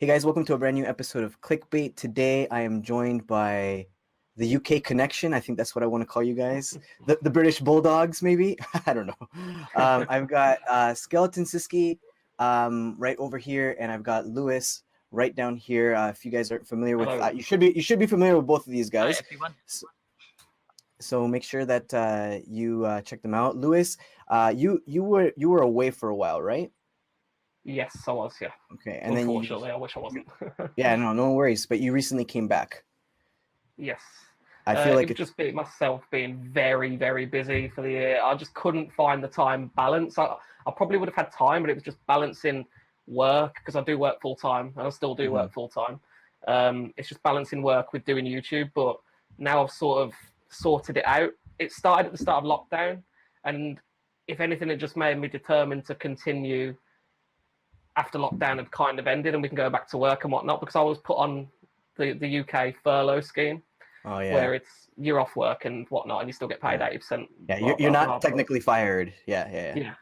Hey guys, welcome to a brand new episode of Clickbait. Today I am joined by the UK connection. I think that's what I want to call you guys. The British Bulldogs, maybe? I don't know. I've got SkeletonSyskey right over here, and I've got Lewis right down here. If you guys aren't familiar with, you should be familiar with both of these Hi, guys. everyone. So make sure that you check them out. Lewis, you were away for a while, right? Yes, I was, yeah. Okay, and unfortunately, I wish I wasn't. Yeah, no worries. But you recently came back. Yes. I feel like it's just been myself being very, very busy for the year. I just couldn't find the time balance. I probably would have had time, but it was just balancing work, because I do work full time, and I still do work full time. It's just balancing work with doing YouTube, but now I've sort of sorted it out. It started at the start of lockdown, and if anything, it just made me determined to continue after lockdown had kind of ended and we can go back to work and whatnot, because I was put on the UK furlough scheme. Oh, yeah. Where you're off work and whatnot, and you still get paid 80%. Yeah, you're not technically fired. Yeah.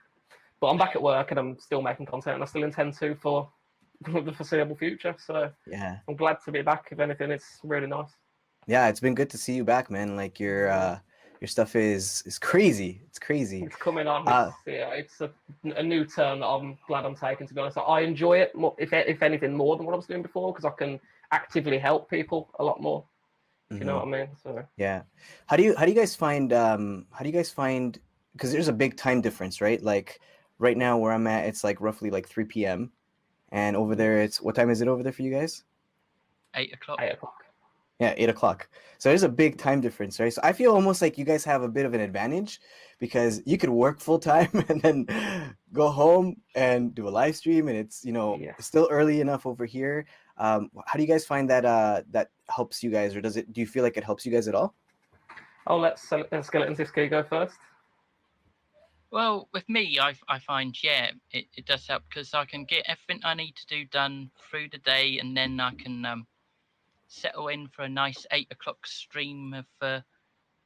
But I'm back at work and I'm still making content, and I still intend to for the foreseeable future. So yeah, I'm glad to be back. If anything, it's really nice. Yeah, it's been good to see you back, man. Like your stuff is crazy. It's crazy. It's coming on. It's a new turn that I'm glad I'm taking. To be honest, I enjoy it more, if anything, more than what I was doing before, because I can actively help people a lot more. You know what I mean? So yeah. How do you guys find because there's a big time difference, right? Like right now where I'm at, it's like roughly like 3 p.m. and over there it's, what time is it over there for you guys? 8 o'clock. 8 o'clock. Yeah, 8 o'clock. So there's a big time difference, right? So I feel almost like you guys have a bit of an advantage, because you could work full time and then go home and do a live stream, and it's still early enough over here. How do you guys find that that helps you guys, or do you feel like it helps you guys at all? I'll let SkeletonSyskey go first. Well, with me, I find, it does help, because I can get everything I need to do done through the day, and then I can settle in for a nice 8 o'clock stream of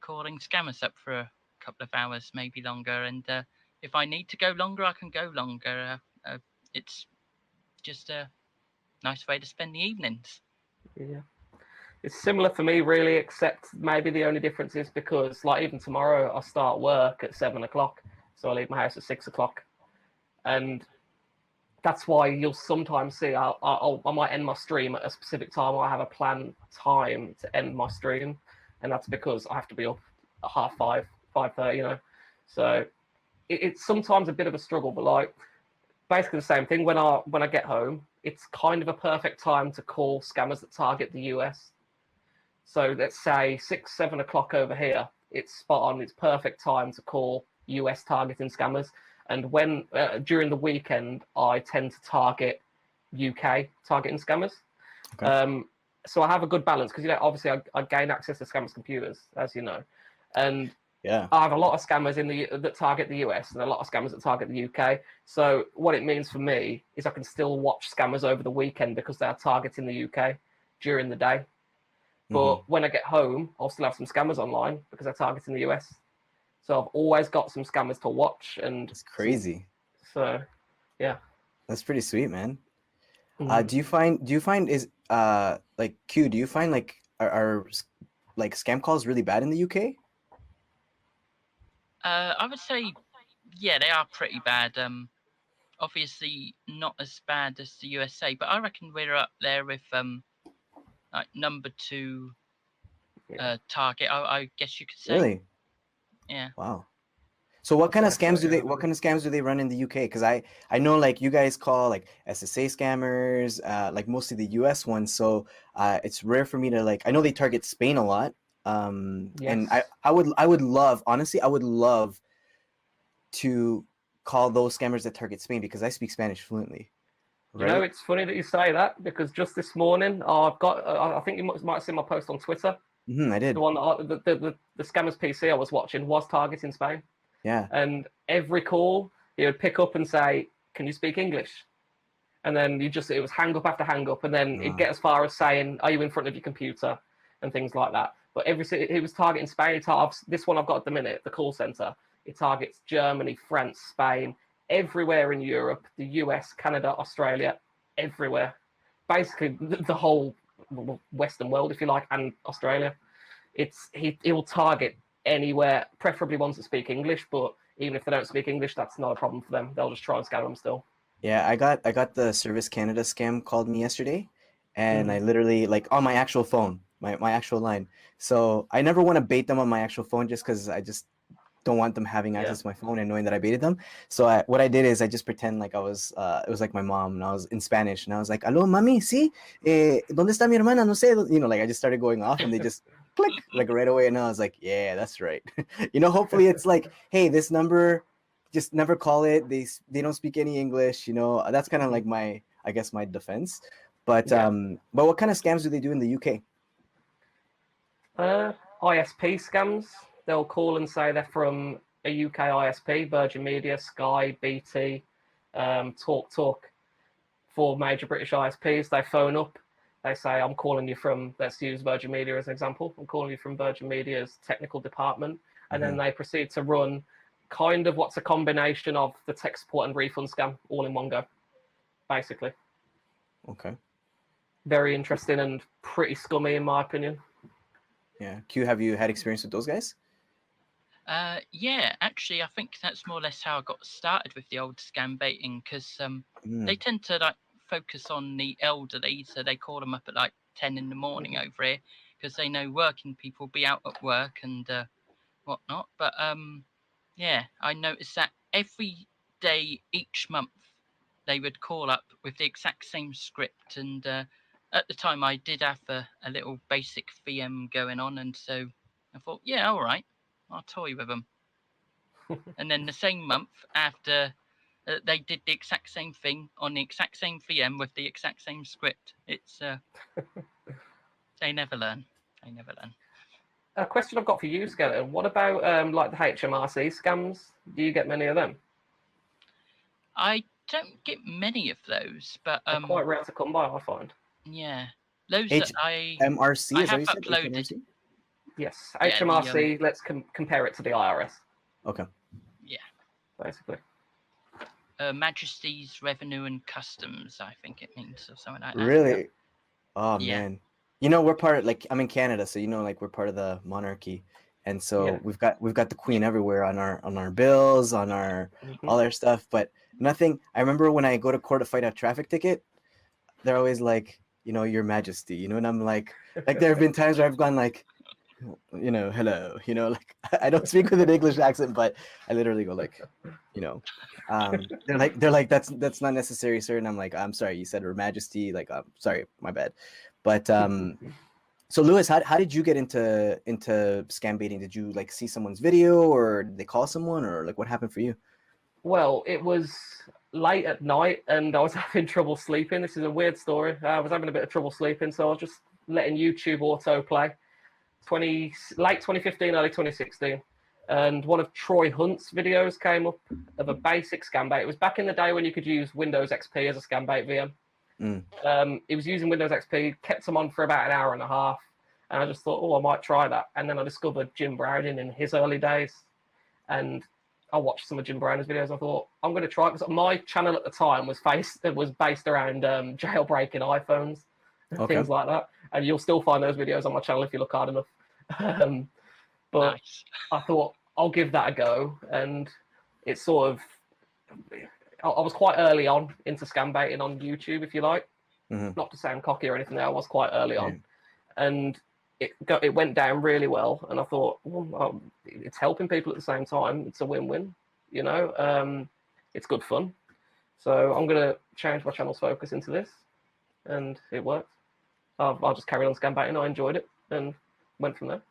calling scammers up for a couple of hours, maybe longer. And if I need to go longer, I can go longer. It's just a nice way to spend the evenings. Yeah, it's similar for me, really, except maybe the only difference is because, like, even tomorrow I start work at 7 o'clock, so I leave my house at 6 o'clock, and that's why you'll sometimes see I might end my stream at a specific time, or I have a planned time to end my stream, and that's because I have to be up at 5:30, 5:30, So it's sometimes a bit of a struggle, but like basically the same thing. When I get home, it's kind of a perfect time to call scammers that target the US. So let's say 6, 7 o'clock over here. It's spot on. It's perfect time to call US targeting scammers. And when during the weekend, I tend to target UK targeting scammers. Okay. So I have a good balance, because obviously I gain access to scammers' computers, as you know, and I have a lot of scammers that target the US and a lot of scammers that target the UK. So what it means for me is I can still watch scammers over the weekend, because they are targeting the UK during the day. But when I get home, I'll still have some scammers online, because they're targeting the US. So I've always got some scammers to watch, and it's crazy. So, yeah, that's pretty sweet, man. Do you find is like Q? Do you find like are like scam calls really bad in the UK? I would say, yeah, they are pretty bad. Obviously not as bad as the USA, but I reckon we're up there with like number 2 target. I guess you could say. Really? Yeah. Wow. So what kind of scams do they run in the UK? Because I know like you guys call like SSA scammers, like mostly the US ones. So it's rare for me to like. I know they target Spain a lot. And I would love, honestly, I would love to call those scammers that target Spain, because I speak Spanish fluently. Right? It's funny that you say that, because just this morning I've got. I think you might have seen my post on Twitter. I did. The one that the scammers PC I was watching was targeting Spain. Yeah. And every call he would pick up and say, "Can you speak English?" And then it was hang up after hang up, and then it'd get as far as saying, "Are you in front of your computer?" and things like that. But he was targeting Spain. This one I've got at the minute, the call center. It targets Germany, France, Spain, everywhere in Europe, the US, Canada, Australia, everywhere. basically the whole Western world, if you like, and Australia. He will target anywhere, preferably ones that speak English, but even if they don't speak English, that's not a problem for them. They'll just try and scam them still. Yeah, I got the Service Canada scam called me yesterday, and I literally like on my actual phone, my actual line. So I never want to bait them on my actual phone just because I just don't want them having access to my phone and knowing that I baited them. So what I did is I just pretend like I was it was like my mom, and I was in Spanish, and I was like, "Aló, mami, sí, ¿dónde está mi hermana? No sé," you know, like I just started going off, and they just click like right away, and I was like, "Yeah, that's right." You know, hopefully it's like, "Hey, this number, just never call it. They don't speak any English." You know, that's kind of like my, I guess, my defense. But but what kind of scams do they do in the UK? ISP scams. They'll call and say they're from a UK ISP, Virgin Media, Sky, BT, Talk, 4 major British ISPs. They phone up. They say, I'm calling you from, let's use Virgin Media as an example. I'm calling you from Virgin Media's technical department. And then they proceed to run kind of what's a combination of the tech support and refund scam all in one go, basically. Okay. Very interesting and pretty scummy, in my opinion. Yeah. Q, have you had experience with those guys? Yeah, actually, I think that's more or less how I got started with the old scam baiting, because they tend to like focus on the elderly, so they call them up at like 10 in the morning over here because they know working people be out at work and whatnot. But yeah, I noticed that every day each month they would call up with the exact same script, and at the time I did have a little basic VM going on, and so I thought, yeah, all right, I'll toy with them. And then the same month after, they did the exact same thing on the exact same VM with the exact same script. It's they never learn. They never learn. A question I've got for you, Skeleton. What about like the HMRC scams? Do you get many of them? I don't get many of those, but They're quite rare to come by, I find. yeah, those that I MRC, is have that what you said? uploaded. HMRC? Yes, Yeah, HMRC. Let's compare it to the IRS. Okay. Yeah. Basically. Majesty's Revenue and Customs, I think it means, or something like that. Really? Yeah. Oh man. You know, we're part of, like, I'm in Canada, so you know, like, we're part of the monarchy, and so we've got the Queen everywhere on our bills, on our all our stuff, but nothing. I remember when I go to court to fight a traffic ticket, they're always like, you know, Your Majesty, you know, and I'm like there have been times where I've gone like, you know, hello, you know, like I don't speak with an English accent, but I literally go like, you know, they're like that's not necessary, sir, and I'm like, I'm sorry, you said Her Majesty, like, I'm sorry, my bad. But so Lewis, how did you get into scam baiting? Did you like see someone's video, or did they call someone, or like what happened for you? Well, it was late at night and I was having trouble sleeping. This is a weird story. I was having a bit of trouble sleeping, so I was just letting YouTube autoplay. Late 2015, early 2016. And one of Troy Hunt's videos came up of a basic scam bait. It was back in the day when you could use Windows XP as a scam bait VM. He was using Windows XP, kept them on for about an hour and a half. And I just thought, oh, I might try that. And then I discovered Jim Browning in his early days. And I watched some of Jim Browning's videos. I thought, I'm going to try it. Because my channel at the time was based around jailbreaking iPhones and things like that. And you'll still find those videos on my channel if you look hard enough. But nice. I thought, I'll give that a go. And it's sort of, I was quite early on into scam baiting on YouTube, if you like. Not to sound cocky or anything there, I was quite early on. And it went down really well. And I thought, well, it's helping people at the same time. It's a win-win, you know. It's good fun. So I'm going to change my channel's focus into this. And it worked. I'll just carry on scam baiting. I enjoyed it and went from there.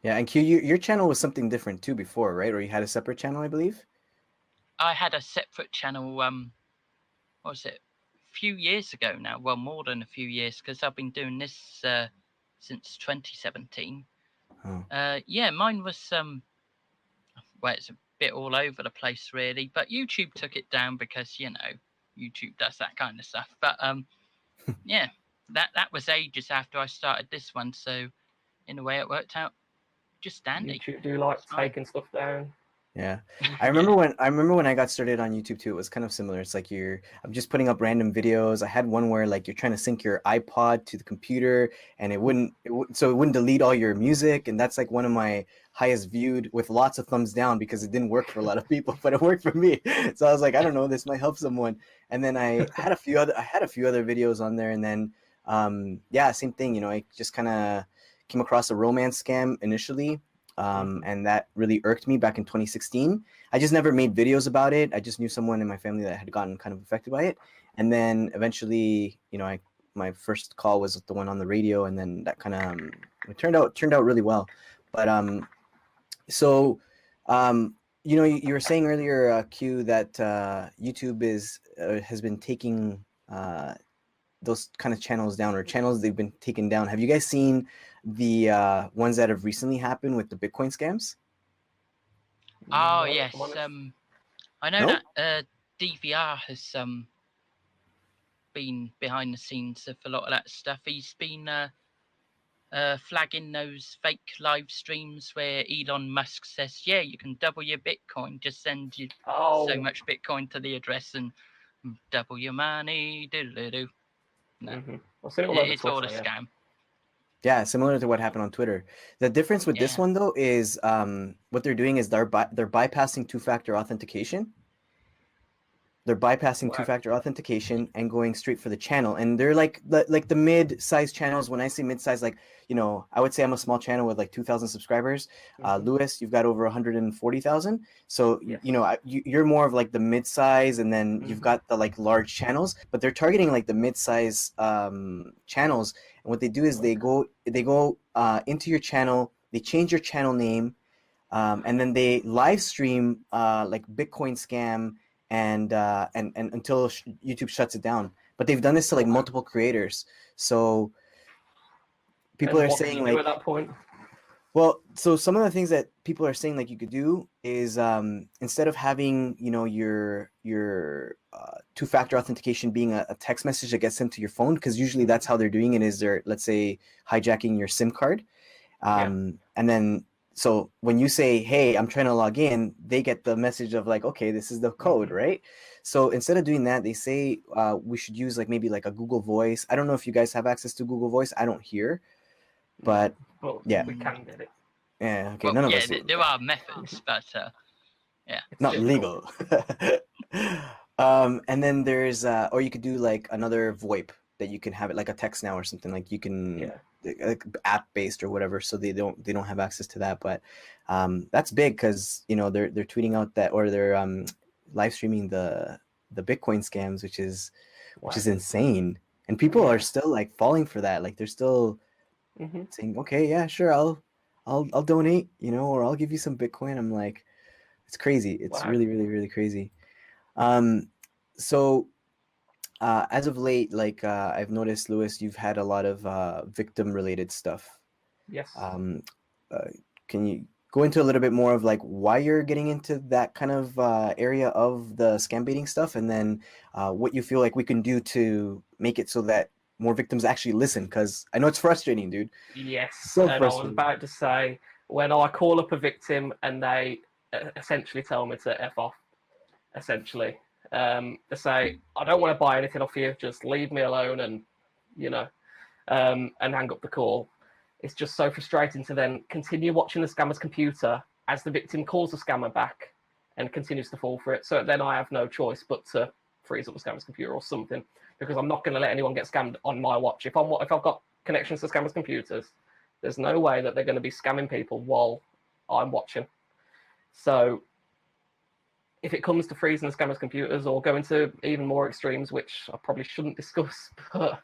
Yeah, and Q, your channel was something different too before, right? Or you had a separate channel, I believe? I had a separate channel, what was it, a few years ago now. Well, more than a few years, because I've been doing this since 2017. Yeah, mine was, well, it's a bit all over the place, really. But YouTube took it down because, you know, YouTube does that kind of stuff. But, yeah, that was ages after I started this one. So, in a way, it worked out just dandy. YouTube do like taking stuff down. Yeah. I remember when I got started on YouTube too, it was kind of similar. It's like I'm just putting up random videos. I had one where like you're trying to sync your iPod to the computer and so it wouldn't delete all your music. And that's like one of my highest viewed with lots of thumbs down because it didn't work for a lot of people, but it worked for me. So I was like, I don't know, this might help someone. And then I had a few other videos on there. And then, yeah, same thing, you know, I just kind of came across a romance scam initially. And that really irked me back in 2016. I just never made videos about it. I just knew someone in my family that had gotten kind of affected by it. And then eventually, you know, my first call was the one on the radio, and then that kind of it turned out really well. But so you know, you were saying earlier, Q, that YouTube has been taking those kind of channels down, or channels they've been taken down. Have you guys seen the ones that have recently happened with the Bitcoin scams? Oh No, yes, I'm honest. I know No? that DVR has been behind the scenes of a lot of that stuff. He's been flagging those fake live streams where Elon Musk says, "Yeah, you can double your Bitcoin. Just send you Oh, so much Bitcoin to the address and double your money." Do. No, I've seen it all over it's all a Twitter, yeah. scam. Yeah, similar to what happened on Twitter. The difference with this Yeah. one though is what they're doing is they're bypassing two-factor authentication. They're bypassing Wow. two-factor authentication and going straight for the channel. And they're like the mid-size channels. When I say mid-size, like, you know, I would say I'm a small channel with like 2,000 subscribers. Lewis, you've got over 140,000. So, Yes. you know, you're more of like the mid-size, and then you've got the like large channels, but they're targeting like the mid-size channels. And what they do is they go into your channel, they change your channel name, and then they live stream like Bitcoin scam and until YouTube shuts it down. But they've done this to like multiple creators. So people And are what saying can you do like, at that point? well, so some of the things that people are saying like you could do is instead of having, you know, your two-factor authentication being a text message that gets sent to your phone, because usually that's how they're doing it, is they're, let's say, hijacking your SIM card. And then so when you say, hey, I'm trying to log in, they get the message of like, okay, this is the code, right? So instead of doing that, they say we should use like maybe like a Google Voice. I don't know if you guys have access to Google Voice. I don't hear, but Well, yeah. we can get it. Yeah, okay, Well, none of yeah, us do. there are methods, but yeah, It's Not difficult. legal. And then there's or you could do like another VoIP that you can have it like a text now or something, like you can like app based or whatever, so they don't have access to that. But that's big because, you know, they're tweeting out that, or they're live streaming the Bitcoin scams, which is insane, and people are still like falling for that. Like they're still saying, okay, yeah, sure, I'll donate, you know, or I'll give you some Bitcoin. I'm like, it's crazy. It's really, really, really crazy. So as of late, like I've noticed, Lewis, you've had a lot of victim-related stuff. Yes. Can you go into a little bit more of like why you're getting into that kind of area of the scam baiting stuff, and then what you feel like we can do to make it so that more victims actually listen? Because I know it's frustrating, dude. Yes. So and I was frustrating. about to say, when I call up a victim and they essentially tell me to F off, essentially. They say, I don't want to buy anything off you, just leave me alone, and, you know, and hang up the call. It's just so frustrating to then continue watching the scammer's computer as the victim calls the scammer back and continues to fall for it. So then I have no choice but to freeze up the scammer's computer or something, because I'm not going to let anyone get scammed on my watch. If I've got connections to scammers' computers, there's no way that they're going to be scamming people while I'm watching. So if it comes to freezing the scammers' computers or going to even more extremes, which I probably shouldn't discuss, but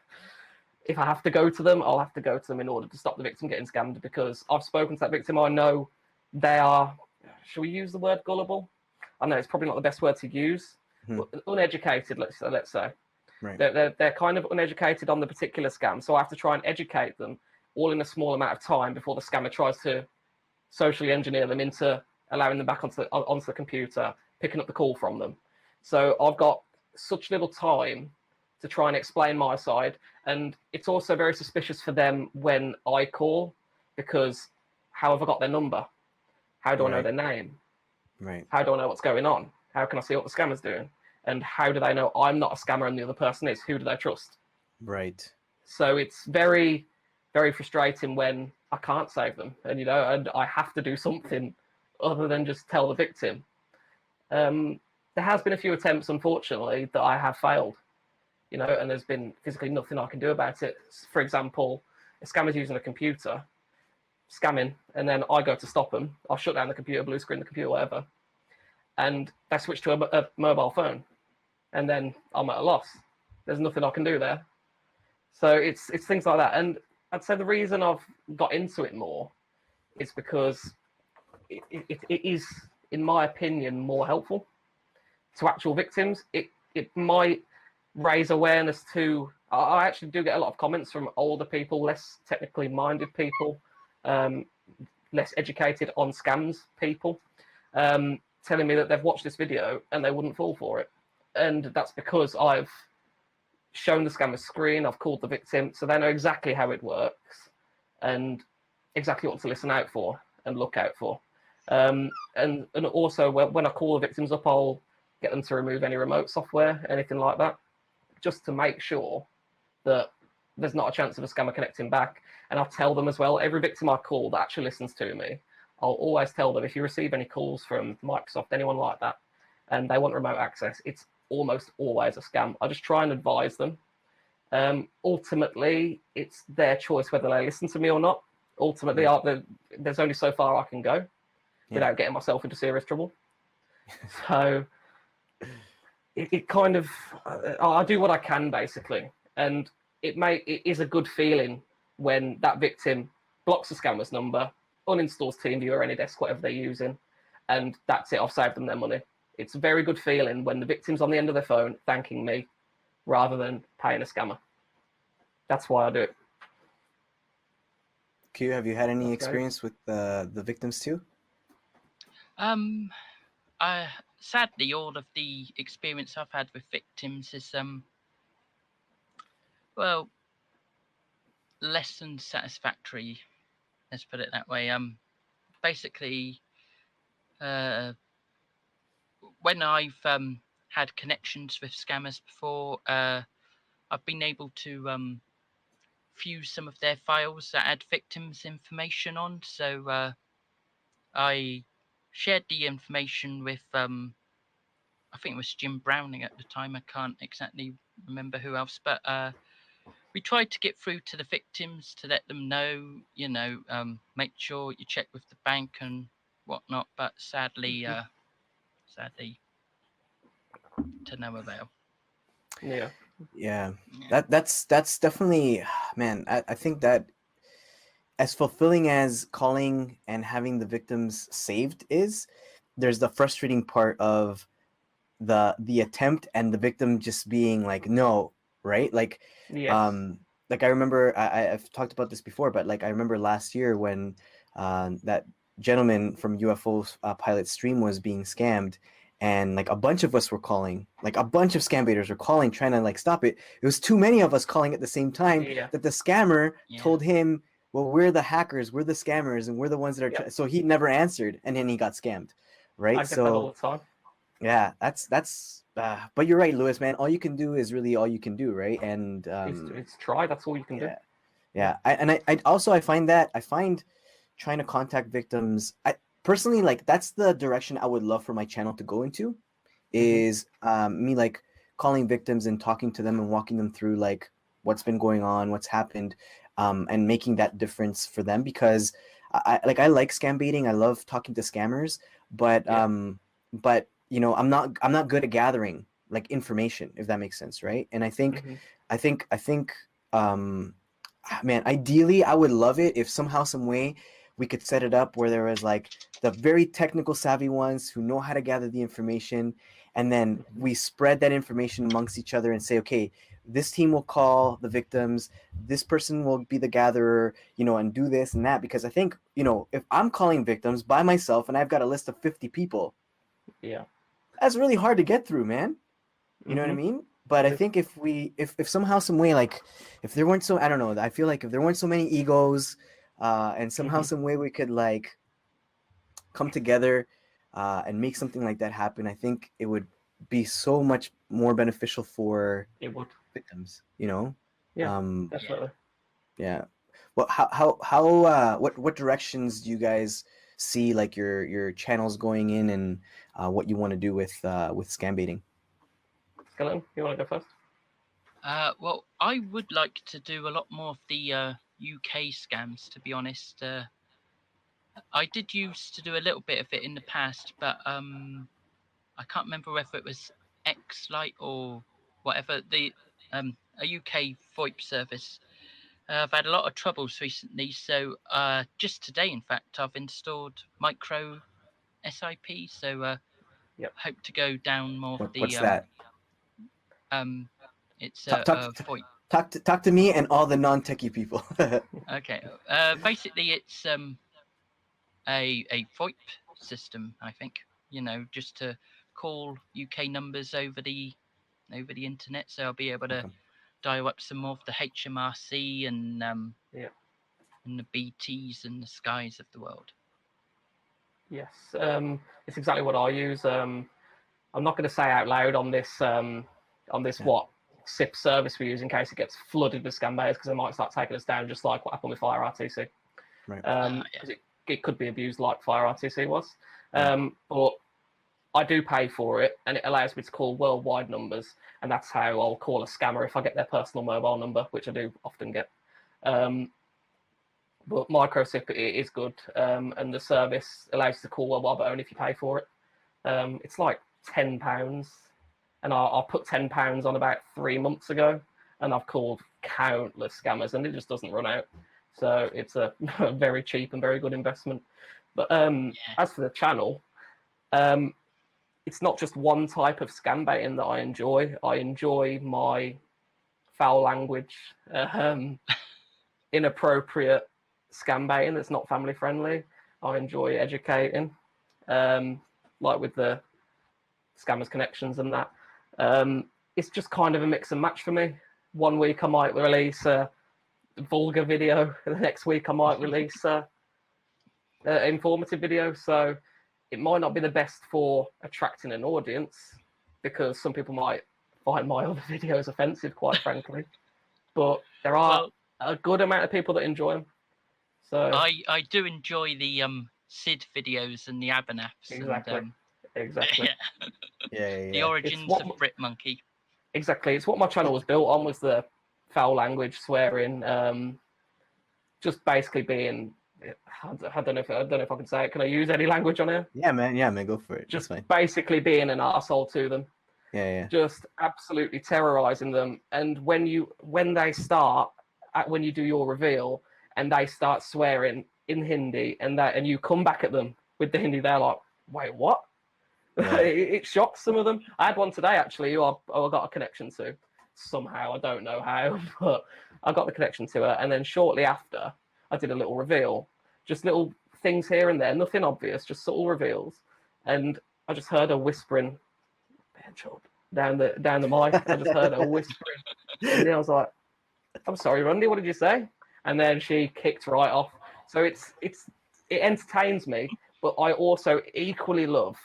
if I have to go to them, I'll have to go to them in order to stop the victim getting scammed, because I've spoken to that victim. I know they are, shall we use the word gullible? I know it's probably not the best word to use, but uneducated, let's say. Right. They're kind of uneducated on the particular scam, so I have to try and educate them all in a small amount of time before the scammer tries to socially engineer them into allowing them back onto the computer, picking up the call from them. So I've got such little time to try and explain my side, and it's also very suspicious for them when I call, because how have I got their number? How do I know their name? Right. How do I know what's going on? How can I see what the scammer's doing? And how do they know I'm not a scammer and the other person is? Who do they trust? Right. So it's very, very frustrating when I can't save them, and and I have to do something other than just tell the victim. There has been a few attempts, unfortunately, that I have failed, and there's been physically nothing I can do about it. For example, a scammer's using a computer, scamming, and then I go to stop them. I'll shut down the computer, blue screen the computer, whatever, and they switch to a mobile phone, and then I'm at a loss. There's nothing I can do there. So it's things like that. And I'd say the reason I've got into it more is because it is, in my opinion, more helpful to actual victims. It might raise awareness to... I actually do get a lot of comments from older people, less technically minded people, less educated on scams people, telling me that they've watched this video and they wouldn't fall for it. And that's because I've shown the scammer's screen, I've called the victim, so they know exactly how it works and exactly what to listen out for and look out for. And also, when I call the victims up, I'll get them to remove any remote software, anything like that, just to make sure that there's not a chance of a scammer connecting back. And I'll tell them as well, every victim I call that actually listens to me, I'll always tell them, if you receive any calls from Microsoft, anyone like that, and they want remote access, it's almost always a scam. I just try and advise them. Ultimately, it's their choice whether they listen to me or not. Ultimately, there's only so far I can go without getting myself into serious trouble. So it kind of, I do what I can, basically. And it is a good feeling when that victim blocks the scammer's number, uninstalls TeamViewer or AnyDesk, whatever they're using, and that's it, I've saved them their money. It's a very good feeling when the victim's on the end of their phone thanking me rather than paying a scammer. That's why I do it. Q, have you had any experience with the victims too? Sadly, all of the experience I've had with victims is well, less than satisfactory. Let's put it that way. Basically, when I've had connections with scammers before, I've been able to fuse some of their files that had victims' information on. So I shared the information with, I think it was Jim Browning at the time. I can't exactly remember who else, but we tried to get through to the victims to let them know, make sure you check with the bank and whatnot. But sadly, to no avail. Yeah. That's definitely, man. I think that as fulfilling as calling and having the victims saved is, there's the frustrating part of the attempt and the victim just being like, no, right? Like, like I remember I've talked about this before, but like I remember last year when that gentleman from UFO Pilot Stream was being scammed, and like a bunch of us were calling, like a bunch of scam baiters were calling, trying to like stop it. It was too many of us calling at the same time that the scammer told him, well, we're the hackers, we're the scammers, and we're the ones that are so he never answered, and then he got scammed, right? I get that all the time. Yeah, that's but you're right, Lewis, man. All you can do is really all you can do, right? And it's try. That's all you can do. Yeah. I find trying to contact victims, I personally, like, that's the direction I would love for my channel to go into, is me like calling victims and talking to them and walking them through like what's been going on, what's happened, and making that difference for them, because I like scam baiting. I love talking to scammers, but I'm not good at gathering like information, if that makes sense, right? And I think man, ideally I would love it if somehow, some way we could set it up where there was like the very technical savvy ones who know how to gather the information, and then we spread that information amongst each other and say, okay, this team will call the victims, this person will be the gatherer, and do this and that. Because I think, if I'm calling victims by myself and I've got a list of 50 people, that's really hard to get through, man. You know what I mean? But I think if somehow, some way, like if there weren't I don't know, I feel like if there weren't so many egos, and somehow, some way we could like come together, and make something like that happen, I think it would be so much more beneficial for It would. victims, you know. Yeah, um definitely. yeah. Well, what directions do you guys see like your channels going in, and what you want to do with scam baiting? Skeleton, you want to go first? Well, I would like to do a lot more of the UK scams, to be honest. I did used to do a little bit of it in the past, but I can't remember whether it was Xlite or whatever, a UK VoIP service. I've had a lot of troubles recently, so just today, in fact, I've installed Micro SIP, so Yep. hope to go down more of the What's that? It's Talk, a VoIP. talk to me and all the non-techie people. Okay. Basically, it's a VoIP system, I think. You know, just to call UK numbers over the internet. So I'll be able to Okay. dial up some more of the HMRC and Yeah. and the BTs and the Skies of the world. Yes, it's exactly what I use. I'm not going to say out loud on this what SIP service we use in case it gets flooded with scam baiters, because they might start taking us down, just like what happened with Fire RTC. Right. Because it could be abused like Fire RTC was. Yeah. But I do pay for it, and it allows me to call worldwide numbers, and that's how I'll call a scammer if I get their personal mobile number, which I do often get. But microsip is good, and the service allows you to call worldwide, but only if you pay for it. It's like £10, and I put £10 on about 3 months ago, and I've called countless scammers, and it just doesn't run out. So it's a very cheap and very good investment. But as for the channel, it's not just one type of scam baiting that I enjoy. I enjoy my foul language, inappropriate scam baiting that's not family friendly. I enjoy educating, like with the scammers connections and that. It's just kind of a mix and match for me. One week I might release a vulgar video, and the next week I might release a informative video. So it might not be the best for attracting an audience, because some people might find my other videos offensive, quite frankly. But there are a good amount of people that enjoy them. So I do enjoy the Sid videos and the Abernafs. Exactly. And, exactly. Yeah. The origins of Brit Monkey. Exactly. It's what my channel was built on, was the foul language, swearing, just basically being. I don't know if I can say it. Can I use any language on here? Yeah, man. Go for it. Just That's fine. basically being an arsehole to them. Yeah. Just absolutely terrorizing them. And when you do your reveal and they start swearing in Hindi, and you come back at them with the Hindi, they're like, wait, what? Yeah. It shocks some of them. I had one today, actually, who I got a connection to somehow. I don't know how, but I got the connection to her. And then shortly after, I did a little reveal. Just little things here and there, nothing obvious, just subtle reveals. And I just heard her whispering down the mic. I just heard her whispering. And then I was like, I'm sorry, Rundy, what did you say? And then she kicked right off. So it entertains me, but I also equally love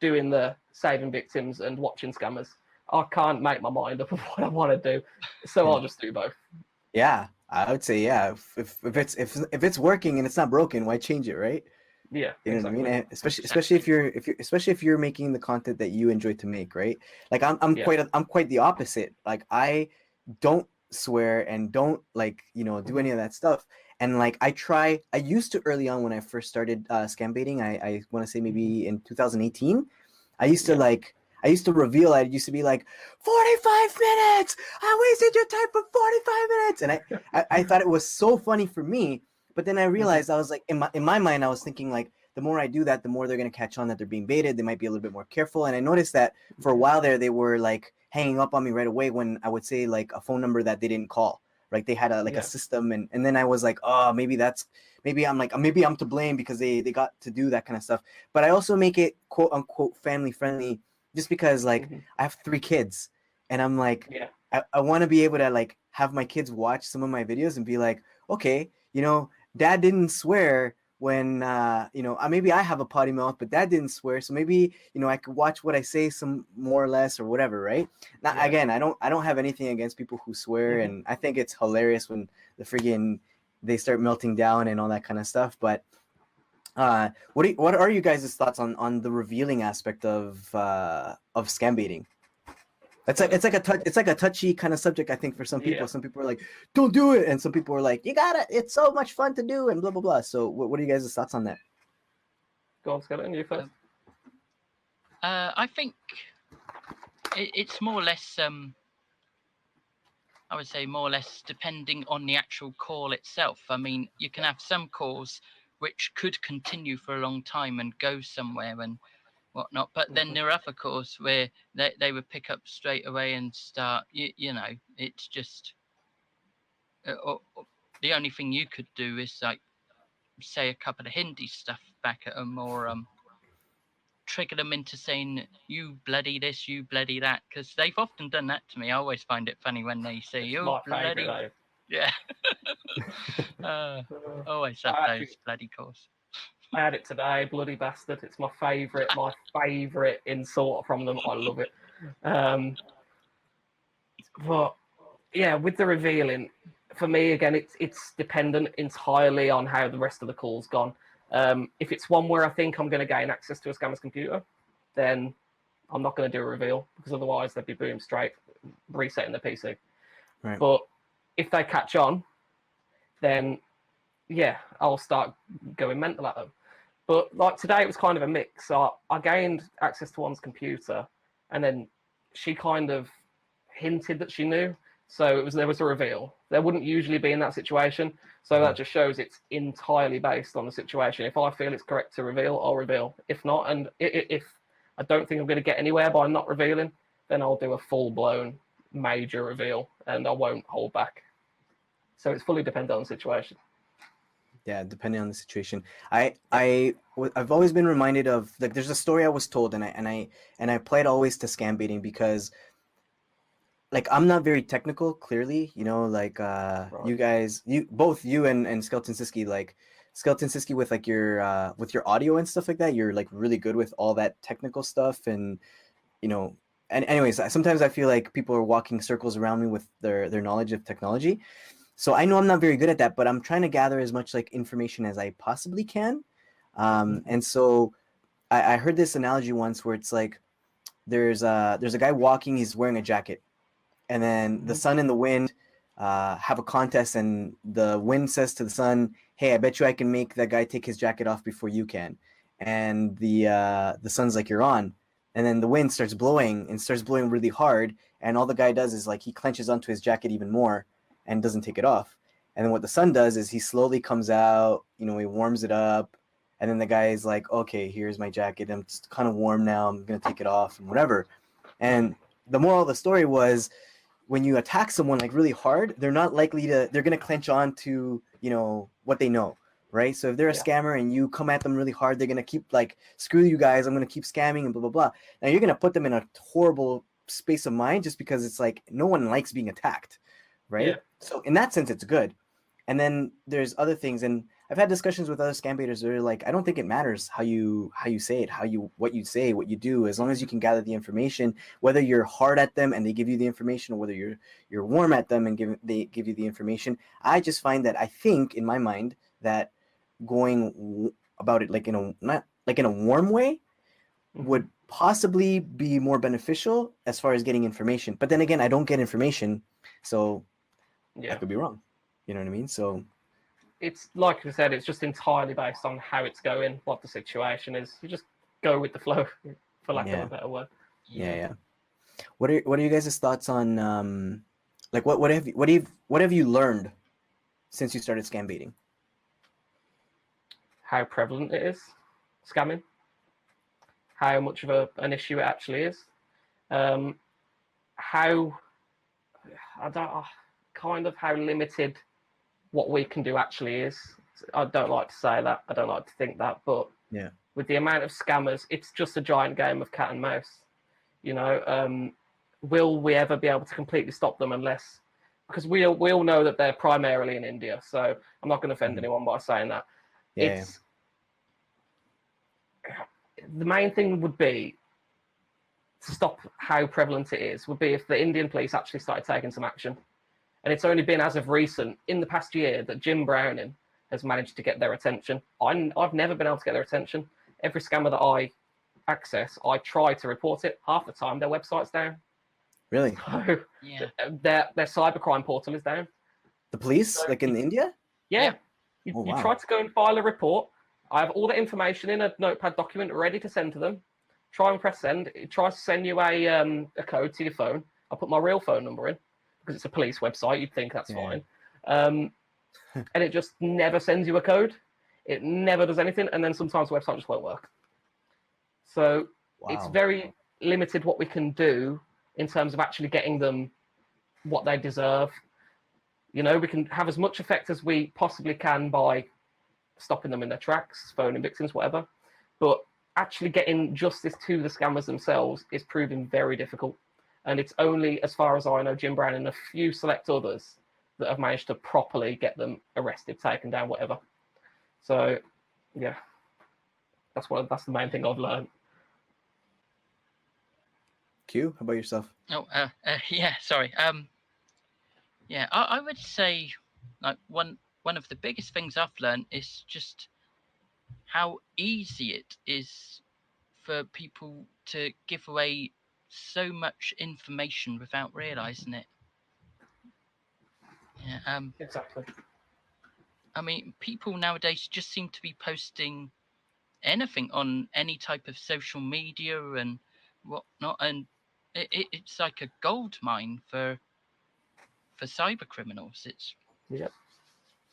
doing the saving victims and watching scammers. I can't make my mind up of what I want to do, so I'll just do both. Yeah, I would say if it's working and it's not broken, why change it, right? Yeah, you know exactly. what I mean. And especially if you're making the content that you enjoy to make, right? Like I'm quite the opposite. Like I don't swear and don't do any of that stuff. And like I used to early on when I first started scam baiting. I want to say maybe in 2018. I used to reveal. I used to be like 45 minutes. I wasted your time for 45 minutes, and I thought it was so funny for me. But then I realized I was like, in my mind, I was thinking like, the more I do that, the more they're gonna catch on that they're being baited. They might be a little bit more careful. And I noticed that for a while there, they were like hanging up on me right away when I would say like a phone number that they didn't call. Right? They had a system, and then I was like, oh, maybe I'm to blame because they got to do that kind of stuff. But I also make it quote unquote family friendly, just because like I have 3 kids, and I'm like, I want to be able to like have my kids watch some of my videos and be like, okay, Dad didn't swear when maybe I have a potty mouth, but Dad didn't swear, so maybe I could watch what I say some more or less or whatever, right? Now again, I don't have anything against people who swear, and I think it's hilarious when they start melting down and all that kind of stuff. But what are you guys' thoughts on the revealing aspect of scam baiting? It's like a touchy kind of subject, I think, for some people. Some people are like, don't do it, and some people are like, you got it, it's so much fun to do, and blah blah blah. So what are you guys' thoughts on that? Go on, Skeleton, you first. I think it's more or less I would say more or less depending on the actual call itself. I mean, you can have some calls which could continue for a long time and go somewhere and whatnot, but then there are other calls where they would pick up straight away and start, it's just the only thing you could do is like say a couple of Hindi stuff back at them, or trigger them into saying you bloody this, you bloody that, because they've often done that to me. I always find it funny when they say you bloody always have those bloody calls. I had it today, bloody bastard. It's my favourite insult from them. I love it. But yeah, with the revealing, for me again, it's dependent entirely on how the rest of the call's gone. If it's one where I think I'm going to gain access to a scammer's computer, then I'm not going to do a reveal, because otherwise they'd be boom straight resetting the PC. Right. But if they catch on, then yeah, I'll start going mental at them. But like today, it was kind of a mix. So I gained access to one's computer, and then she kind of hinted that she knew. So there was a reveal. There wouldn't usually be in that situation. So that just shows it's entirely based on the situation. If I feel it's correct to reveal, I'll reveal. If not, and if I don't think I'm going to get anywhere by not revealing, then I'll do a full-blown major reveal, and I won't hold back. So it's fully dependent on the situation. Yeah, depending on the situation. I've always been reminded of, like, there's a story I was told, and I play it always to scam baiting, because like I'm not very technical, clearly, like right. You guys, both you and SkeletonSyskey, like SkeletonSyskey with like your audio and stuff like that, you're like really good with all that technical stuff, and and anyways, sometimes I feel like people are walking circles around me with their knowledge of technology. So I know I'm not very good at that, but I'm trying to gather as much like information as I possibly can. And so I heard this analogy once where it's like there's a guy walking, he's wearing a jacket, and then the sun and the wind have a contest, and the wind says to the sun, hey, I bet you I can make that guy take his jacket off before you can. And the sun's like, you're on. And then the wind starts blowing really hard, and all the guy does is like he clenches onto his jacket even more and doesn't take it off. And then what the sun does is he slowly comes out, he warms it up, and then the guy is like, okay, here's my jacket, I'm just kind of warm now, I'm gonna take it off and whatever. And the moral of the story was, when you attack someone like really hard, they're gonna clench on to what they know, right? So if they're a scammer and you come at them really hard, they're gonna keep like, screw you guys, I'm gonna keep scamming and blah blah blah. Now you're gonna put them in a horrible space of mind, just because it's like no one likes being attacked, right? Yeah. So in that sense, it's good. And then there's other things, and I've had discussions with other scam baiters that are like, I don't think it matters how you say it, what you say, what you do, as long as you can gather the information, whether you're hard at them and they give you the information, or whether you're warm at them and they give you the information. I just find that, I think in my mind, that going about it like not like in a warm way would possibly be more beneficial as far as getting information. But then again, I don't get information, so I could be wrong. You know what I mean? So it's like I said, it's just entirely based on how it's going, what the situation is. You just go with the flow, for lack of a better word. Yeah. What are you guys' thoughts on like what have you learned since you started scam baiting? How prevalent it is, scamming. How much of an issue it actually is. How limited what we can do actually is. I don't like to say that. I don't like to think that. But with the amount of scammers, it's just a giant game of cat and mouse. Will we ever be able to completely stop them unless... Because we all know that they're primarily in India. So I'm not going to offend anyone by saying that. the main thing would be to stop how prevalent it is, would be if the Indian police actually started taking some action. And it's only been as of recent, in the past year, that Jim Browning has managed to get their attention. I've never been able to get their attention. Every scammer that I access, I try to report it. Half the time, their website's down. Really? So Yeah. their cybercrime portal is down. The police, So like in India? Yeah. Yeah. Oh, You wow. try to go and file a report. I have all the information in a notepad document ready to send to them. Try and press send. It tries to send you a code to your phone. I put my real phone number in because it's a police website. You'd think that's fine. And it just never sends you a code. It never does anything. And then sometimes the website just won't work. So it's very limited what we can do in terms of actually getting them what they deserve. You know, we can have as much effect as we possibly can by stopping them in their tracks, phoning victims, whatever. But actually getting justice to the scammers themselves is proving very difficult. And it's only, as far as I know, Jim Brown and a few select others that have managed to properly get them arrested, taken down, whatever. So, yeah, that's the main thing I've learned. Q, how about yourself? Oh, yeah. Sorry. Yeah, I would say like one of the biggest things I've learned is just how easy it is for people to give away so much information without realizing it. Yeah. Exactly. I mean, people nowadays just seem to be posting anything on any type of social media and whatnot, and it's like a gold mine for cyber criminals. It's Yeah.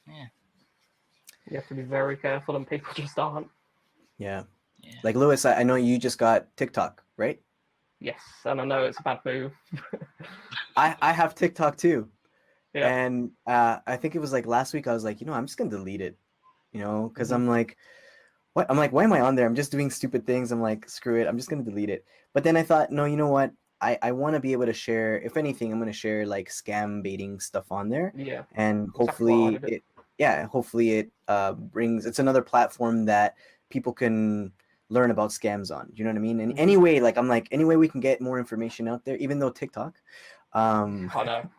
yeah. You have to be very careful, and people just aren't. Yeah. Yeah. Like Lewis, I know you just got TikTok, right? Yes, and I know it's a bad move. I have TikTok too. Yeah. And I think it was like last week I was like, I'm just gonna delete it, because I'm like, what? I'm like, why am I on there? I'm just doing stupid things. I'm like, screw it. I'm just gonna delete it. But then I thought, no, you know what? I want to be able to share. If anything, I'm gonna share like scam baiting stuff on there. Yeah. And Exactly what I hopefully did. hopefully it brings. It's another platform that people can learn about scams on. You know what I mean? And anyway, like I'm like, any way we can get more information out there, even though TikTok. I know.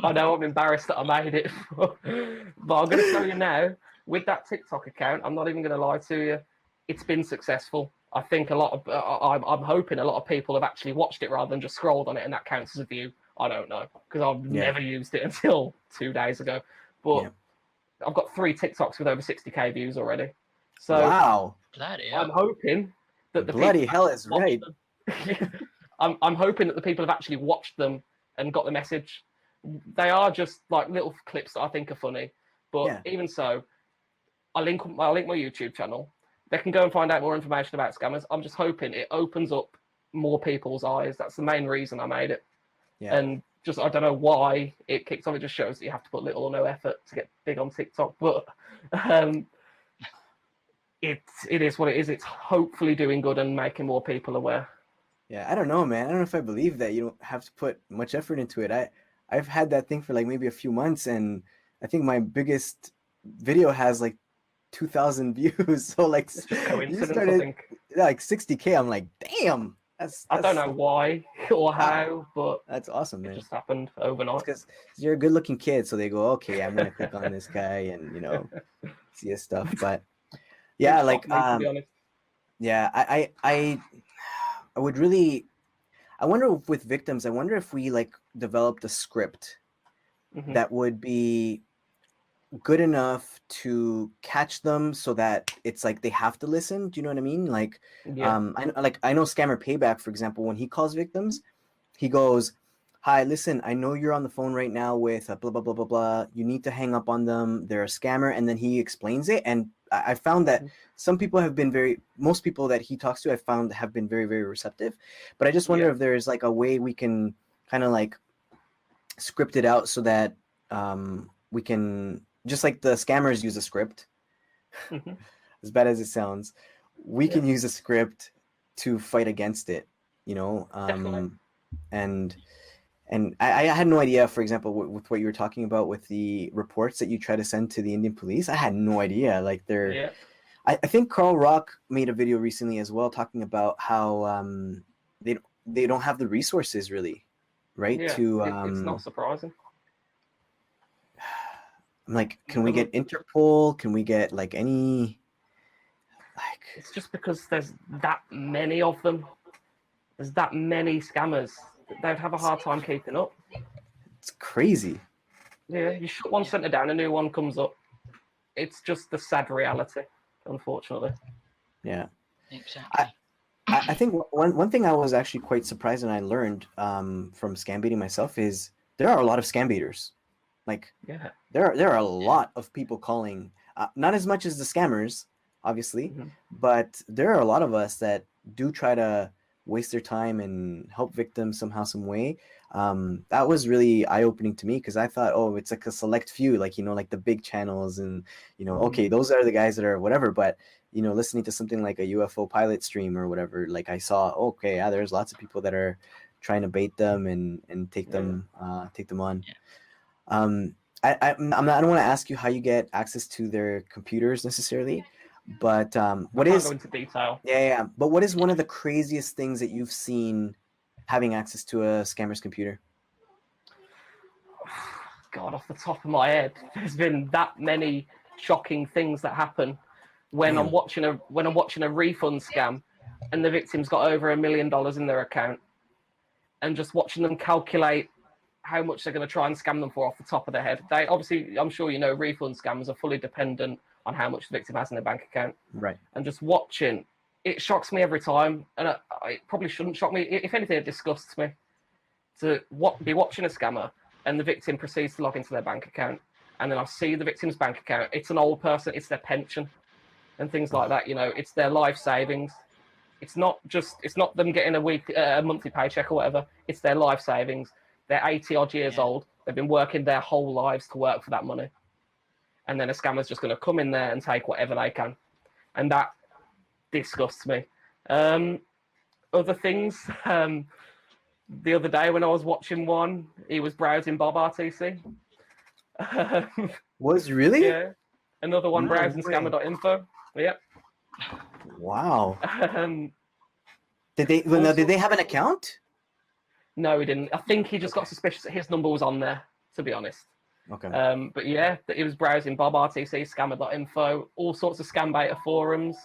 I know. I'm embarrassed that I made it, but I'm going to tell you now. With that TikTok account, I'm not even going to lie to you. It's been successful. I think a lot of. I'm hoping a lot of people have actually watched it rather than just scrolled on it, and that counts as a view. I don't know because I've never used it until 2 days ago. But I've got 3 TikToks with over 60k views already. So wow. Bloody I'm hell. hoping that the Bloody people hell is right. I'm hoping that the people have actually watched them and got the message. They are just like little clips that I think are funny, but even so, I'll link my YouTube channel. They can go and find out more information about scammers. I'm just hoping it opens up more people's eyes. That's the main reason I made it. Yeah. And just I don't know why it kicks off. It just shows that you have to put little or no effort to get big on TikTok, but it is what it is. It's hopefully doing good and making more people aware. Yeah, I don't know, man. I don't know if I believe that you don't have to put much effort into it. I've had that thing for like maybe a few months, and I think my biggest video has like 2,000 views. So like you started I think. like 60K. I'm like, damn. I don't know why or how, but that's awesome, man. It just happened overnight. Because you're a good-looking kid, so they go, okay, I'm gonna click on this guy and see his stuff. But yeah, like to be honest. yeah, I would really. I wonder if with victims. I wonder if we like developed a script that would be good enough to catch them, so that it's like they have to listen. Do you know what I mean? Like, I know Scammer Payback, for example, when he calls victims, he goes, "Hi, listen, I know you're on the phone right now with blah blah blah blah blah. You need to hang up on them. They're a scammer," and then he explains it. And I found that some people have been most people that he talks to, I found have been very, very receptive. But I just wonder if there's like a way we can kind of like script it out so that we can, just like the scammers use a script, as bad as it sounds, we can use a script to fight against it, and I had no idea, for example, with what you were talking about with the reports that you try to send to the Indian police. I had no idea. Like I think Carl Rock made a video recently as well talking about how they don't have the resources really, right? Yeah, To it's not surprising. I'm like, can we get Interpol? Can we get like any like? It's just because there's that many of them. There's that many scammers. They'd have a hard time keeping up. It's crazy. Yeah, you shut one center down, a new one comes up. It's just the sad reality, unfortunately. Yeah. Exactly. I think one thing I was actually quite surprised and I learned from scam baiting myself is there are a lot of scam baiters. Like Yeah. there are a lot of people calling, not as much as the scammers, obviously, but there are a lot of us that do try to waste their time and help victims somehow, some way. That was really eye-opening to me because I thought, oh, it's like a select few, like, you know, like the big channels and, you know, okay, those are the guys that are whatever. But, you know, listening to something like a UFO pilot stream or whatever, like I saw, okay, yeah, there's lots of people that are trying to bait them and take them on. I don't want to ask you how you get access to their computers necessarily, but what I can't is go into detail. yeah, but what is one of the craziest things that you've seen having access to a scammer's computer? God, off the top of my head, there's been that many shocking things that happen when I'm watching a refund scam, and the victim's got over $1 million in their account, and just watching them calculate how much they're going to try and scam them for off the top of their head. They obviously, I'm sure you know, refund scams are fully dependent on how much the victim has in their bank account. Right. And just watching, it shocks me every time, and it probably shouldn't shock me. If anything, it disgusts me to be watching a scammer and the victim proceeds to log into their bank account, and then I see the victim's bank account. It's an old person, it's their pension and things like that. You know, it's their life savings. It's not them getting a monthly paycheck or whatever. It's their life savings. They're 80 odd years old. They've been working their whole lives to work for that money. And then a scammer's just going to come in there and take whatever they can. And that disgusts me. Other things, the other day when I was watching one, he was browsing Bob RTC. Was really? Yeah. Another one, No browsing way. scammer.info. Yeah. Wow. Did they have an account? No, he didn't. I think he just got suspicious that his number was on there, to be honest. Okay. But yeah, he was browsing Bob RTC, scammer.info, all sorts of scam baiter forums.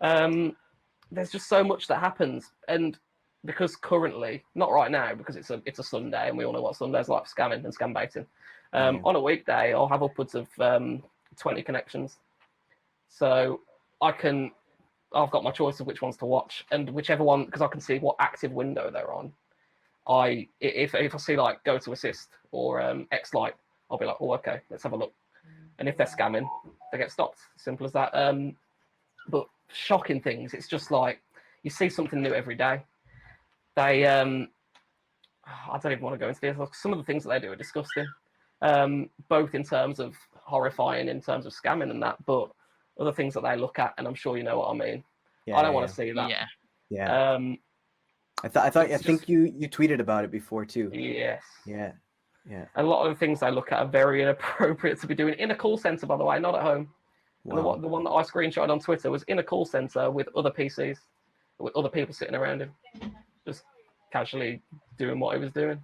There's just so much that happens. And because currently, not right now, because it's a Sunday and we all know what Sundays are like for scamming and scam baiting. On a weekday, I'll have upwards of 20 connections. So I've got my choice of which ones to watch, and whichever one, because I can see what active window they're on. If I see like go to assist or X-Lite, I'll be like, oh, okay, let's have a look. And if they're scamming, they get stopped. Simple as that. But shocking things, it's just like you see something new every day. They, I don't even want to go into this. Some of the things that they do are disgusting, both in terms of horrifying, in terms of scamming and that, but other things that they look at, and I'm sure you know what I mean. Yeah, I don't want to see that. Yeah. I think you tweeted about it before too. Yes. Yeah. A lot of the things they look at are very inappropriate to be doing in a call center, by the way, not at home. Wow. And the one that I screenshotted on Twitter was in a call center with other PCs, with other people sitting around him, just casually doing what he was doing.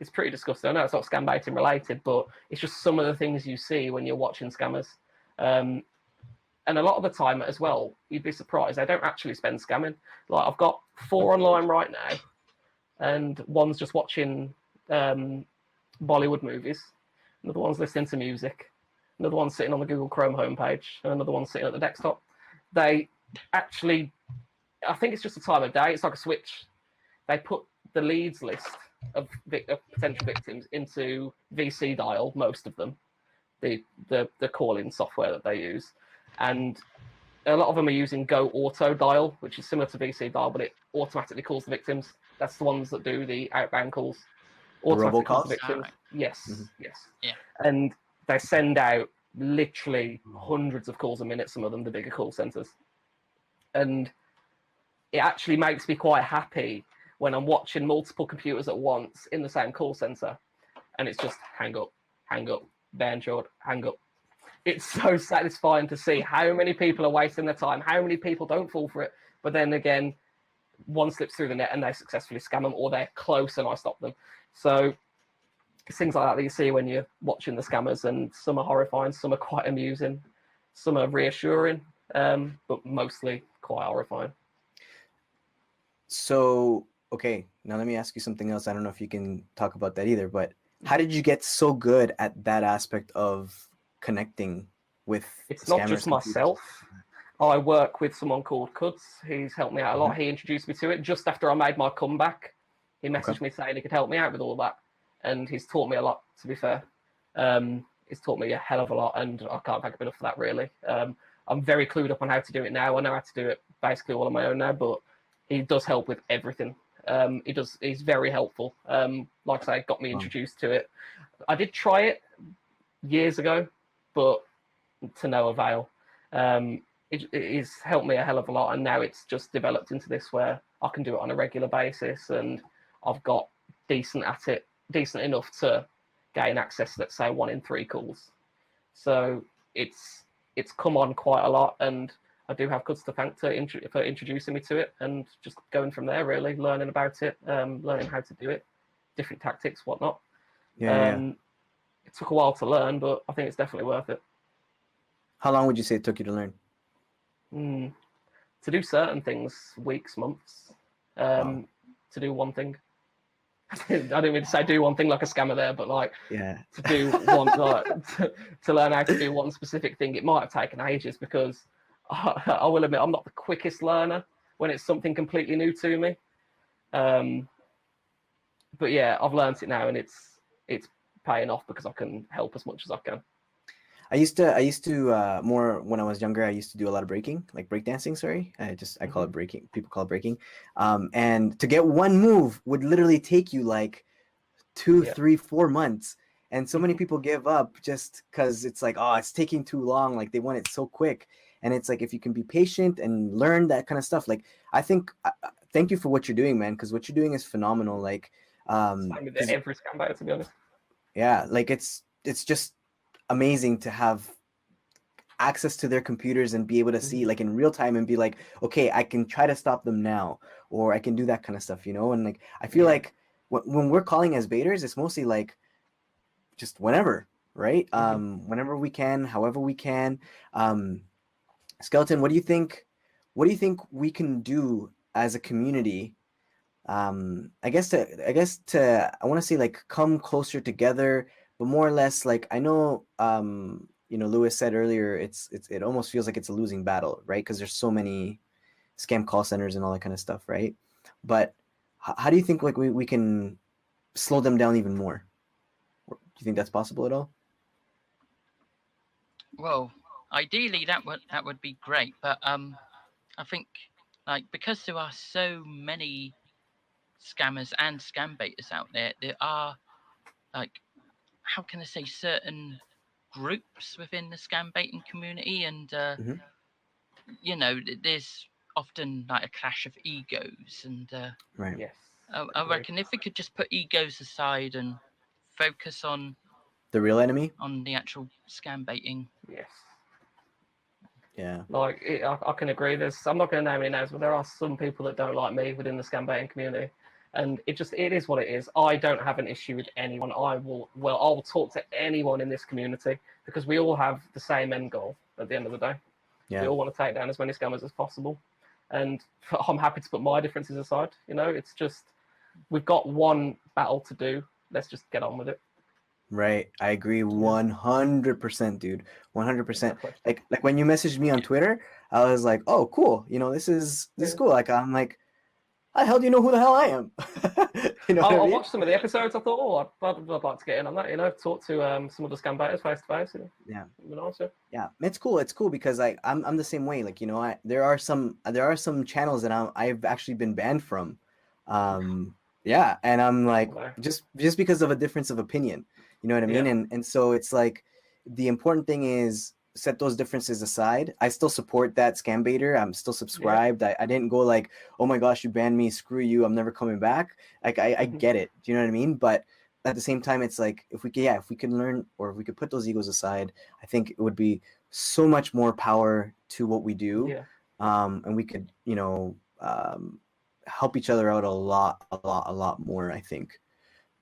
It's pretty disgusting. I know it's not scam baiting related, but it's just some of the things you see when you're watching scammers. And a lot of the time as well, you'd be surprised, they don't actually spend scamming. Like I've got 4 online right now, and one's just watching Bollywood movies, another one's listening to music, another one's sitting on the Google Chrome homepage, and another one's sitting at the desktop. They actually, I think it's just a time of day, it's like a switch. They put the leads list of potential victims into VC Dial, most of them, the call-in software that they use. And a lot of them are using Go Auto Dial, which is similar to VC Dial, but it automatically calls the victims. That's the ones that do the outbound calls. Automatically calls the victims. Right. Yes, Mm-hmm. yes. Yeah. And they send out literally hundreds of calls a minute, some of them, the bigger call centers. And it actually makes me quite happy when I'm watching multiple computers at once in the same call center, and it's just hang up, ban short, hang up. it's so satisfying to see how many people are wasting their time, how many people don't fall for it. But then again, one slips through the net and they successfully scam them, or they're close and I stop them. So it's things like that you see when you're watching the scammers, and some are horrifying, some are quite amusing, some are reassuring, but mostly quite horrifying. So, okay, now let me ask you something else. I don't know if you can talk about that either, but how did you get so good at that aspect of connecting with It's not scammers, just computers? myself. I work with someone called Cuds. He's helped me out a lot. He introduced me to it just after I made my comeback. He messaged me saying he could help me out with all that, and he's taught me a lot, to be fair. He's taught me a hell of a lot, and I can't thank him enough for that, really. I'm very clued up on how to do it now. I know how to do it basically all on my own now, but he does help with everything. He's very helpful. Like I say, got me introduced to it. I did try it years ago, but to no avail. It's helped me a hell of a lot, and now it's just developed into this where I can do it on a regular basis, and I've got decent at it, decent enough to gain access, let's say 1 in 3 calls. So it's come on quite a lot, and I do have Cuds to thank for introducing me to it, and just going from there, really learning about it, learning how to do it, different tactics, whatnot. It took a while to learn, but I think it's definitely worth it. How long would you say it took you to learn? To do certain things, weeks, months. To do one thing. I didn't mean to say do one thing like a scammer there, but like to do one, like to learn how to do one specific thing, it might have taken ages, because I will admit I'm not the quickest learner when it's something completely new to me. But yeah, I've learned it now, and it's paying off because I can help as much as I can. I used to more when I was younger. I used to do a lot of breaking, like breakdancing. Sorry, I call it breaking. People call it breaking. And to get one move would literally take you like 2, 3, 4 months. And so many people give up just because it's like, oh, it's taking too long. Like they want it so quick. And it's like, if you can be patient and learn that kind of stuff, like I think, thank you for what you're doing, man, because what you're doing is phenomenal. Like, same with every scambaiter, to be honest. Yeah, like it's just amazing to have access to their computers and be able to see like in real time and be like, okay, I can try to stop them now, or I can do that kind of stuff, you know? And like, I feel like when we're calling as baiters, it's mostly like just whenever, right? Whenever we can, however we can. Skeleton, what do you think we can do as a community? I want to say like come closer together, but more or less like I know Lewis said earlier, it almost feels like it's a losing battle, right? Because there's so many scam call centers and all that kind of stuff, right? But how do you think like we can slow them down even more? Do you think that's possible at all? Well, ideally that would be great, but I think like because there are so many scammers and scam baiters out there, there are like, how can I say, certain groups within the scam baiting community, and there's often like a clash of egos, and right. Yes. I reckon if we could just put egos aside and focus on the real enemy, on the actual scam baiting. Yes. Yeah. Like I can agree. I'm not going to name any names, but there are some people that don't like me within the scam baiting community, and it is what it is. I don't have an issue with anyone. I will talk to anyone in this community, because we all have the same end goal at the end of the day. Yeah. We all want to take down as many scammers as possible, and I'm happy to put my differences aside. It's just we've got one battle to do. Let's just get on with it. Right. I agree 100%, dude. 100%. Like when you messaged me on Twitter, I was like, oh, cool. This is cool. Like, I'm like, how the hell do you know who the hell I am? I watched some of the episodes. I thought, I'd like to get in on that, talk to some of the scam baiters face to face. Yeah. Yeah. It's cool. It's cool because I'm the same way. Like, there are some channels that I've actually been banned from. Yeah. And I'm like, just because of a difference of opinion. You know what I mean? Yeah. And so it's like the important thing is set those differences aside. I still support that scam baiter. I'm still subscribed. I didn't go like, oh my gosh, you banned me, screw you, I'm never coming back. Like I get it. Do you know what I mean? But at the same time, it's like if we could learn, or if we could put those egos aside, I think it would be so much more power to what we do. Yeah. And we could, help each other out a lot more, I think,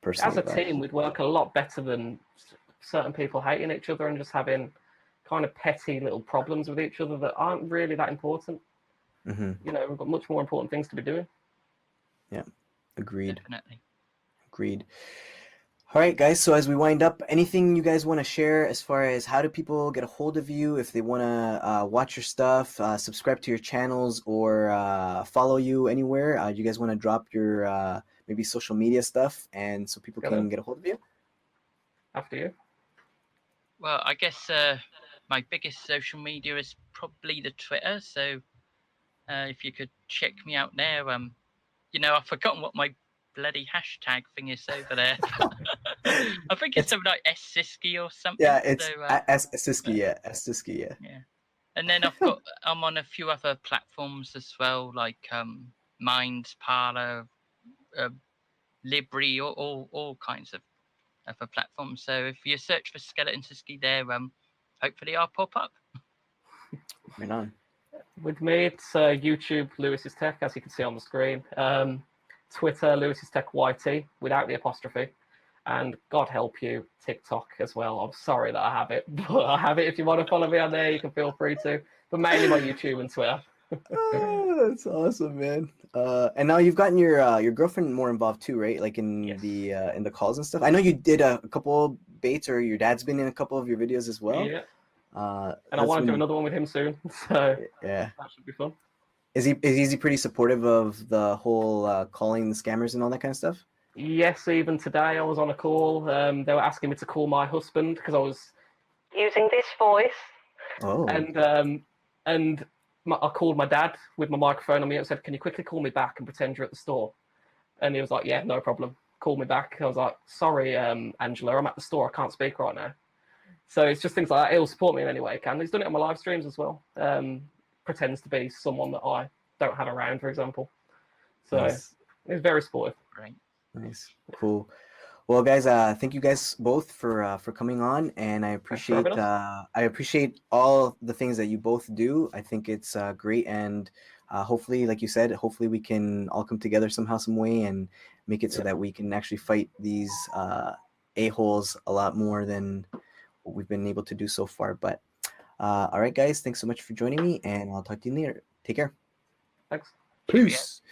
personally. As a team, we'd work a lot better than certain people hating each other and just having kind of petty little problems with each other that aren't really that important. Mm-hmm. You know, we've got much more important things to be doing. Yeah, agreed. Definitely. Agreed. All right, guys. So as we wind up, anything you guys want to share as far as how do people get a hold of you if they want to watch your stuff, subscribe to your channels, or follow you anywhere? Do you guys want to drop your maybe social media stuff, and so people can get a hold of you? After you. Well, I guess my biggest social media is probably the Twitter. So if you could check me out there, I've forgotten what my bloody hashtag thing is over there. I think it's something like Syskey or something. Yeah, it's so, Syskey. Yeah, Syskey. Yeah. Yeah, and then I'm on a few other platforms as well, like Minds, Parler, Libri, all kinds of other platforms. So if you search for SkeletonSyskey there, hopefully I'll pop up. Right on. With me, it's YouTube, Lewis's Tech, as you can see on the screen. Twitter, Lewis's Tech YT, without the apostrophe. And God help you, TikTok as well. I'm sorry that I have it, but I have it. If you want to follow me on there, you can feel free to. But mainly my YouTube and Twitter. Oh, that's awesome, man. And now you've gotten your girlfriend more involved too, right? Like in the calls and stuff. I know you did a couple baits, or your dad's been in a couple of your videos as well. Yeah. And I want to do another one with him soon. So yeah, that should be fun. Is he pretty supportive of the whole calling the scammers and all that kind of stuff? Yes, even today I was on a call. They were asking me to call my husband because I was using this voice. Oh. And I called my dad with my microphone on me and said, "Can you quickly call me back and pretend you're at the store?" And he was like, "Yeah, no problem. Call me back." I was like, "Sorry, Angela, I'm at the store. I can't speak right now." So it's just things like that. He'll support me in any way he can. He's done it on my live streams as well. Pretends to be someone that I don't have around, for example. So nice. He's very supportive. Great. Nice. Cool. Well, guys, thank you guys both for coming on, and I appreciate all the things that you both do. I think it's great, and hopefully, like you said, hopefully we can all come together somehow, some way, and make it so that we can actually fight these a-holes a lot more than what we've been able to do so far. But all right, guys, thanks so much for joining me, and I'll talk to you later. Take care. Thanks. Peace.